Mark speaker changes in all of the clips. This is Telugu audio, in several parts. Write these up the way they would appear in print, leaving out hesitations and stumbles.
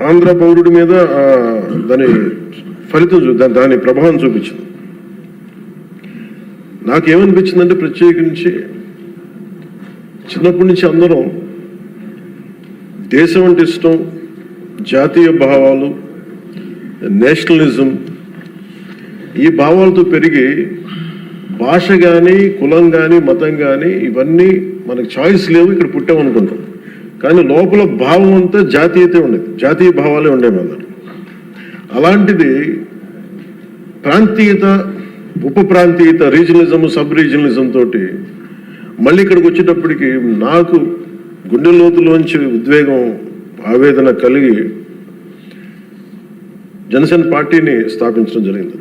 Speaker 1: ఆంధ్ర పౌరుడి మీద దాని ఫలితం దాని ప్రభావం చూపించింది. నాకేమనిపించిందంటే ప్రత్యేకించి చిన్నప్పటి నుంచి అందరం దేశం అంటే ఇష్టం, జాతీయ భావాలు, నేషనలిజం, ఈ భావాలతో పెరిగి భాష కానీ, కులం కానీ, మతం కానీ ఇవన్నీ మనకు చాయిస్ లేవు, ఇక్కడ పుట్టామనుకుంటాం. కానీ లోపల భావం అంతా జాతీయత ఉండేది, జాతీయ భావాలే ఉండేవి అందరు. అలాంటిది ప్రాంతీయత, ఉప ప్రాంతీయత, రీజనలిజం, సబ్ రీజనలిజం తోటి మళ్ళీ ఇక్కడికి వచ్చేటప్పటికి నాకు గుండె లోతులోంచి ఉద్వేగం, ఆవేదన కలిగి జనసేన పార్టీని స్థాపించడం జరిగింది.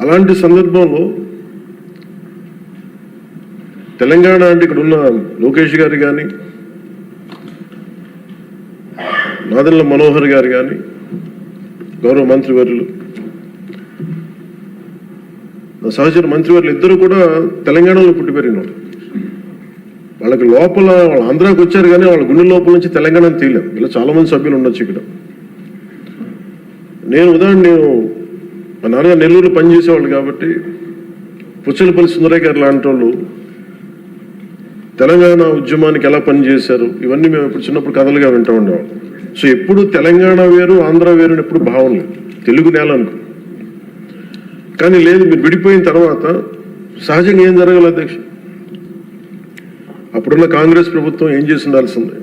Speaker 1: అలాంటి సందర్భంలో తెలంగాణ అంటే ఇక్కడ ఉన్న లోకేష్ గారు కానీ, నాదెండ్ల మనోహర్ గారు కానీ, గౌరవ మంత్రివర్యులు, సహచర మంత్రివర్యులు ఇద్దరు కూడా తెలంగాణలో పుట్టి పెరిగినారు. వాళ్ళకి లోపల వాళ్ళు ఆంధ్రాకి వచ్చారు కానీ వాళ్ళ గుండె లోపల నుంచి తెలంగాణను తీయలేం. ఇలా చాలా మంది సభ్యులు ఉండొచ్చు ఇక్కడ. నేను మా నాన్నగారు నెల్లూరు పనిచేసేవాళ్ళు కాబట్టి పుచ్చలపల్లి సుందరయ్య గారు లాంటి వాళ్ళు తెలంగాణ ఉద్యమానికి ఎలా పనిచేశారు ఇవన్నీ మేము ఇప్పుడు చిన్నప్పుడు కథలుగా వింటూ ఉండేవాళ్ళం. సో ఎప్పుడు తెలంగాణ వేరు, ఆంధ్ర వేరు అని ఎప్పుడు భావం లేదు, తెలుగు నేల అనుకో. కానీ లేదు, మీరు విడిపోయిన తర్వాత సహజంగా ఏం జరగాలి అధ్యక్ష? అప్పుడున్న కాంగ్రెస్ ప్రభుత్వం ఏం చేసి ఉండాల్సింది?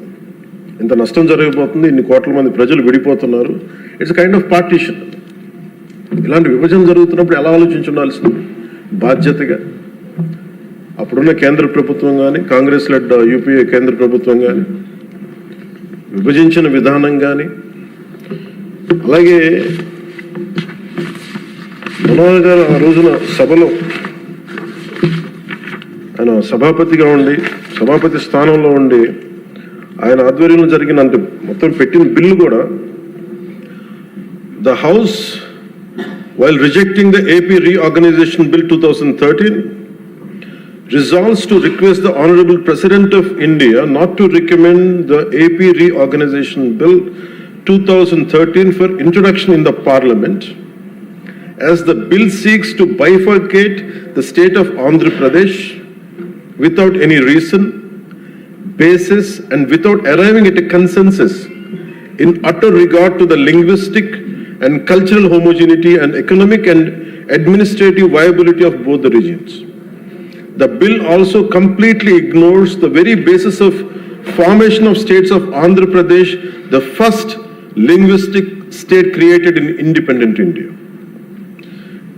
Speaker 1: ఇంత నష్టం జరగబోతుంది, ఇన్ని కోట్ల మంది ప్రజలు విడిపోతున్నారు, ఇట్స్ కైండ్ ఆఫ్ పార్టీషన్. ఇలాంటి విభజన జరుగుతున్నప్పుడు ఎలా ఆలోచించి ఉండాల్సింది? బాధ్యతగా అప్పుడున్న కేంద్ర ప్రభుత్వం కానీ, కాంగ్రెస్ లెడ్ యూపీఏ కేంద్ర ప్రభుత్వం కానీ విభజించిన విధానం కానీ, అలాగే మనోహర్ గారు ఆ రోజున సభలో ఆయన సభాపతిగా ఉండి, సభాపతి స్థానంలో ఉండి ఆయన ఆధ్వర్యంలో జరిగిన అంటే మొత్తం పెట్టిన బిల్లు కూడా, the house while rejecting the AP Reorganization Bill 2013 resolves to request the Honorable President of India not to recommend the AP Reorganization Bill 2013 for introduction in the Parliament, as the bill seeks to bifurcate the state of Andhra Pradesh without any reason, basis and without arriving at a consensus in utter regard to the linguistic and cultural homogeneity and economic and administrative viability of both the regions. The bill also completely ignores the very basis of formation of states of Andhra Pradesh, the first linguistic state created in independent India.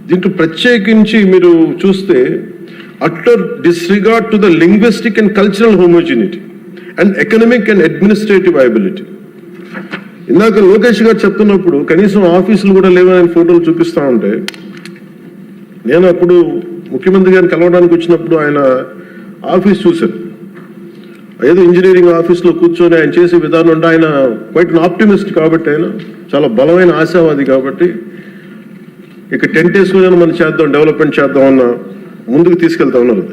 Speaker 1: దీంట్లో ప్రత్యేకించి మీరు చూస్తే utter disregard to the linguistic and cultural homogeneity and economic and administrative viability. ఇందాక లోకేష్ గారు చెప్తున్నప్పుడు కనీసం ఆఫీసులు కూడా లేవని ఫోటోలు చూపిస్తూ ఉంటే, నేను అప్పుడు ముఖ్యమంత్రి గారిని కలవడానికి వచ్చినప్పుడు ఆయన ఆఫీస్ చూశాను. ఏదో ఇంజనీరింగ్ ఆఫీస్లో కూర్చొని ఆయన చేసే విధానం అంటే ఆయన క్వైట్ ఆప్టిమిస్ట్ కాబట్టి, ఆయన చాలా బలమైన ఆశావాది కాబట్టి ఇక 10 days మనం చేద్దాం, డెవలప్మెంట్ చేద్దాం అన్న ముందుకు తీసుకెళ్తా ఉన్నారు.